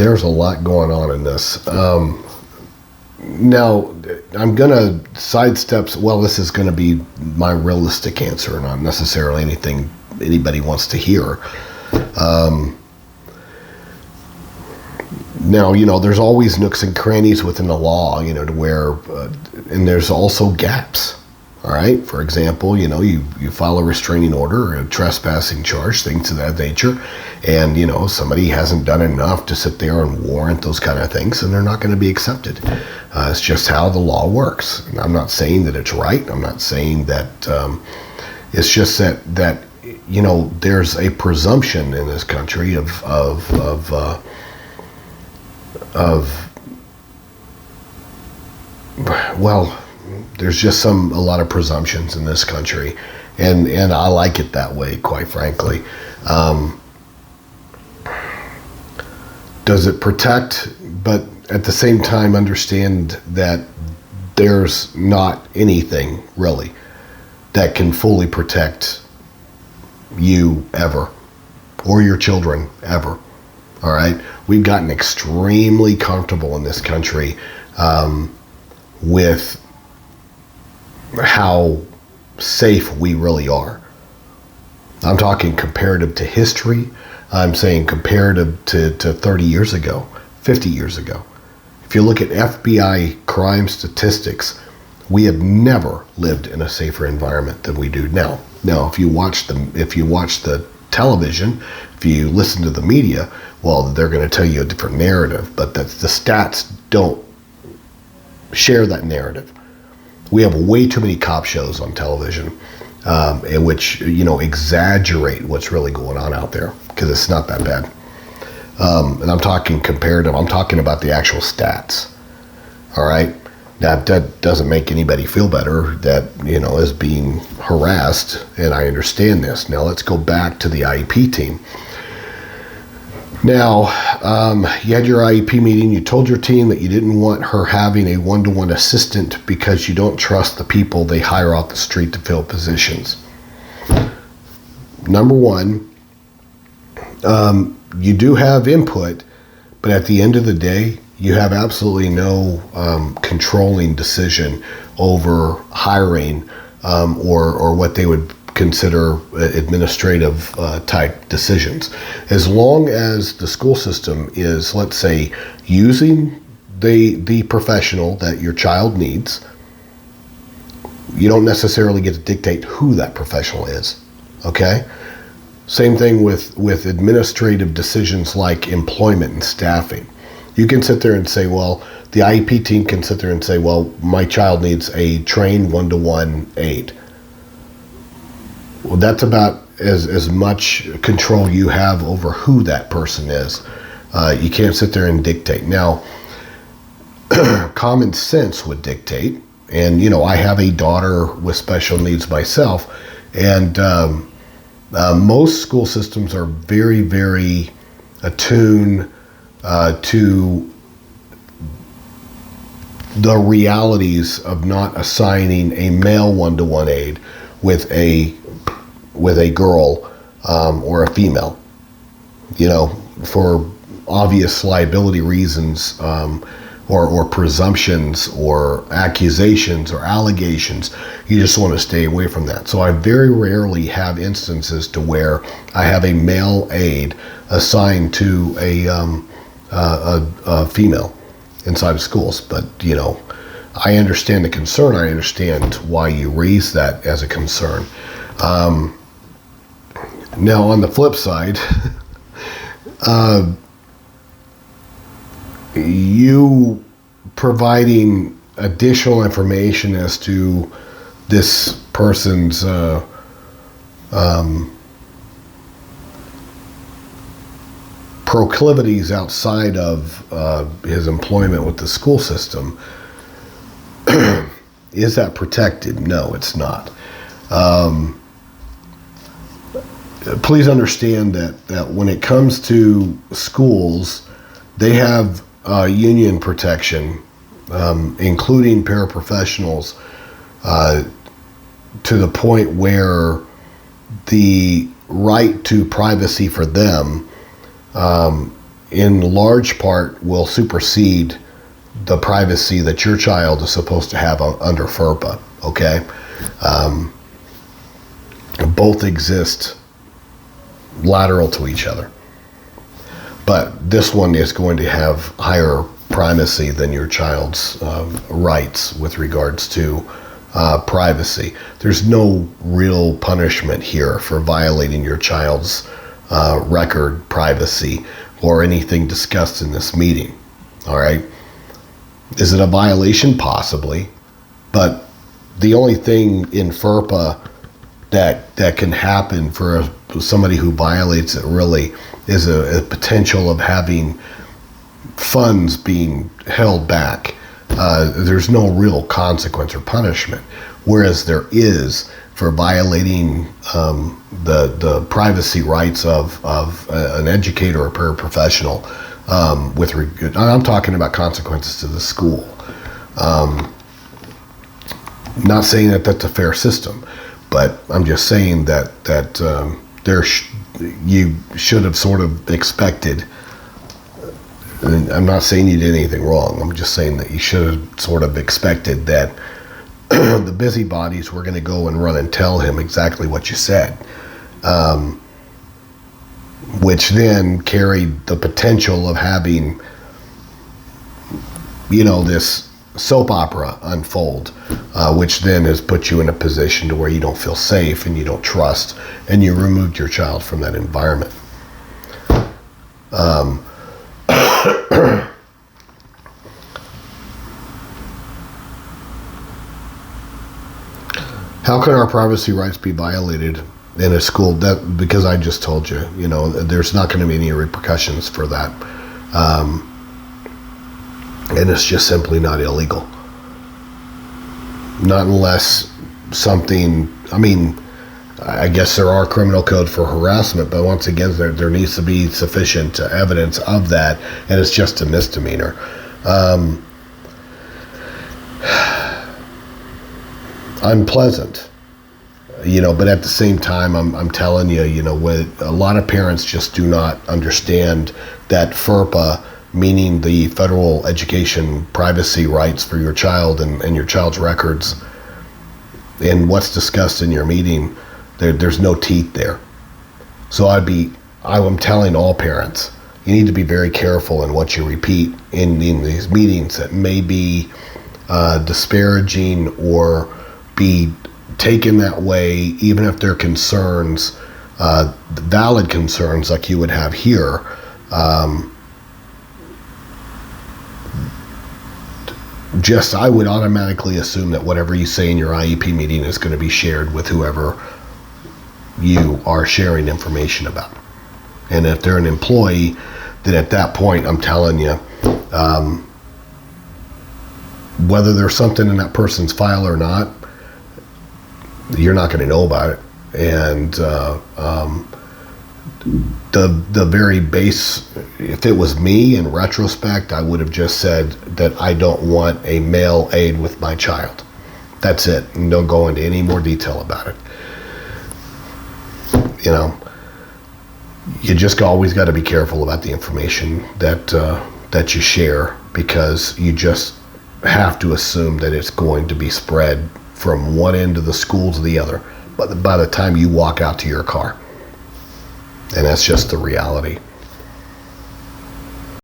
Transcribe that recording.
there's a lot going on in this. Now, I'm going to sidestep, well, this is going to be my realistic answer, not necessarily anything anybody wants to hear. Now, there's always nooks and crannies within the law, to where, and there's also gaps. All right. For example, you file a restraining order or a trespassing charge, things of that nature, and somebody hasn't done enough to sit there and warrant those kind of things, and they're not going to be accepted. It's just how the law works. And I'm not saying that it's right. I'm not saying that it's just that there's a presumption in this country of well, there's just a lot of presumptions in this country, and I like it that way, quite frankly. Does it protect, but at the same time understand that there's not anything really that can fully protect you ever, or your children ever. All right? We've gotten extremely comfortable in this country with how safe we really are. I'm talking comparative to history. I'm saying comparative to 30 years ago, 50 years ago. If you look at FBI crime statistics, we have never lived in a safer environment than we do now. Now, if you watch the television, if you listen to the media, well, they're going to tell you a different narrative, but the stats don't share that narrative. We have way too many cop shows on television, in which exaggerate what's really going on out there, because it's not that bad. And I'm talking comparative. I'm talking about the actual stats. All right. Now, that doesn't make anybody feel better that is being harassed, and I understand this. Now let's go back to the IEP team. Now, you had your IEP meeting. You told your team that you didn't want her having a one-to-one assistant because you don't trust the people they hire off the street to fill positions. Number one, you do have input, but at the end of the day, you have absolutely no controlling decision over hiring or what they would consider administrative type decisions. As long as the school system is, let's say, using the professional that your child needs, you don't necessarily get to dictate who that professional is. Okay? Same thing with administrative decisions like employment and staffing. You can sit there and say, well, the IEP team can sit there and say, well, my child needs a trained one-to-one aide. Well, that's about as much control you have over who that person is. You can't sit there and dictate. Now, common sense would dictate, and I have a daughter with special needs myself, and most school systems are very, very attuned to the realities of not assigning a male one-to-one aide with a girl or a female, for obvious liability reasons, or presumptions or accusations or allegations. You just want to stay away from that. So I very rarely have instances to where I have a male aide assigned to a female inside of schools. But I understand the concern. I understand why you raise that as a concern. Now, on the flip side, you providing additional information as to this person's proclivities outside of his employment with the school system, is that protected? No, it's not. Please understand that when it comes to schools, they have union protection, including paraprofessionals, to the point where the right to privacy for them in large part will supersede the privacy that your child is supposed to have under FERPA, okay? Both exist lateral to each other. But this one is going to have higher primacy than your child's rights with regards to privacy. There's no real punishment here for violating your child's record privacy or anything discussed in this meeting. All right. Is it a violation? Possibly. But the only thing in FERPA that can happen for somebody who violates it really is a potential of having funds being held back. There's no real consequence or punishment, whereas there is for violating the privacy rights of an educator or paraprofessional. I'm talking about consequences to the school. Not saying that that's a fair system, but I'm just saying that you should have sort of expected. And I'm not saying you did anything wrong. I'm just saying that you should have sort of expected that the busybodies were going to go and run and tell him exactly what you said, which then carried the potential of having, this soap opera unfold, which then has put you in a position to where you don't feel safe and you don't trust, and you removed your child from that environment. How can our privacy rights be violated in a school? Because I just told you, there's not going to be any repercussions for that. And it's just simply not illegal. Not unless something, I guess there are criminal code for harassment, but once again, there needs to be sufficient evidence of that, and it's just a misdemeanor. Unpleasant, but at the same time, I'm telling you, when a lot of parents just do not understand that FERPA, meaning the federal education privacy rights for your child and your child's records, and what's discussed in your meeting, there's no teeth there. So I'm telling all parents, you need to be very careful in what you repeat in these meetings that may be disparaging or be taken that way, even if they're concerns, valid concerns like you would have here. I would automatically assume that whatever you say in your IEP meeting is going to be shared with whoever you are sharing information about. And if they're an employee, then at that point, I'm telling you, whether there's something in that person's file or not, you're not going to know about it. And the very base, if it was me in retrospect, I would have just said that I don't want a male aide with my child. That's it. And don't go into any more detail about it. You just always got to be careful about the information that you share, because you just have to assume that it's going to be spread from one end of the school to the other by the time you walk out to your car. And that's just the reality.